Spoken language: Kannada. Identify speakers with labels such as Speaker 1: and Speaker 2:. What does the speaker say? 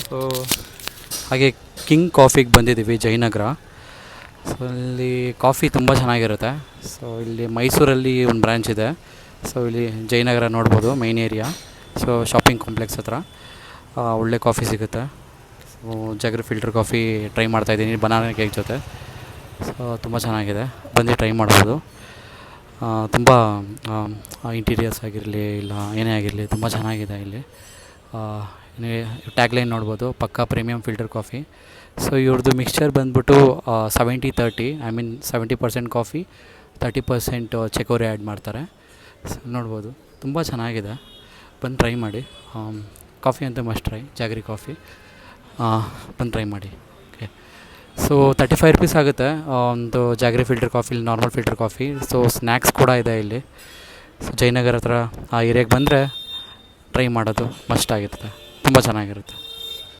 Speaker 1: ಸೊ ಹಾಗೆ ಕಿಂಗ್ ಕಾಫಿಗೆ ಬಂದಿದ್ದೀವಿ ಜಯನಗರ. ಸೊ ಇಲ್ಲಿ ಕಾಫಿ ತುಂಬ ಚೆನ್ನಾಗಿರುತ್ತೆ. ಸೊ ಇಲ್ಲಿ ಮೈಸೂರಲ್ಲಿ ಒಂದು ಬ್ರ್ಯಾಂಚ್ ಇದೆ. ಸೊ ಇಲ್ಲಿ ಜಯನಗರ ನೋಡ್ಬೋದು, main area. So shopping complex ಹತ್ರ ಒಳ್ಳೆ ಕಾಫಿ ಸಿಗುತ್ತೆ. So jaggery filter coffee try ಮಾಡ್ತಾಯಿದ್ದೀನಿ ಬನಾನಾ ಕೇಕ್ ಜೊತೆ. ಸೊ ತುಂಬ ಚೆನ್ನಾಗಿದೆ, ಬಂದು ಟ್ರೈ ಮಾಡ್ಬೋದು. ತುಂಬ ಇಂಟೀರಿಯರ್ಸ್ ಆಗಿರಲಿ ಇಲ್ಲ ಏನೇ ಆಗಿರಲಿ ತುಂಬ ಚೆನ್ನಾಗಿದೆ ಇಲ್ಲಿ. ಟ್ಯಾಗ್ಲೈನ್ ನೋಡ್ಬೋದು, ಪಕ್ಕಾ ಪ್ರೀಮಿಯಮ್ ಫಿಲ್ಟರ್ ಕಾಫಿ. ಸೊ ಇವ್ರದ್ದು ಮಿಕ್ಸ್ಚರ್ ಬಂದ್ಬಿಟ್ಟು 70-30, I mean 70% coffee, 30% Chakori add ಮಾಡ್ತಾರೆ. ಸೊ ನೋಡ್ಬೋದು, ತುಂಬ ಚೆನ್ನಾಗಿದೆ, ಬಂದು ಟ್ರೈ ಮಾಡಿ. ಕಾಫಿ ಅಂತೂ ಮಸ್ಟ್ ಟ್ರೈ, ಜಾಗ್ರಿ ಕಾಫಿ. ಬಂದು ಟ್ರೈ ಮಾಡಿ. ಓಕೆ. ಸೊ 35 ರೂಪೀಸ್ ಆಗುತ್ತೆ ಒಂದು ಜಾಗ್ರಿ ಫಿಲ್ಟರ್ ಕಾಫಿ, ಇಲ್ಲಿ normal filter coffee. So snacks ಕೂಡ ಇದೆ ಇಲ್ಲಿ. ಸೊ ಜಯನಗರ ಹತ್ರ ಆ ಏರಿಯಾಗೆ ಬಂದರೆ ಟ್ರೈ ಮಾಡೋದು ಮಸ್ಟ್ ಆಗಿರುತ್ತೆ, ತುಂಬ ಚೆನ್ನಾಗಿರುತ್ತೆ.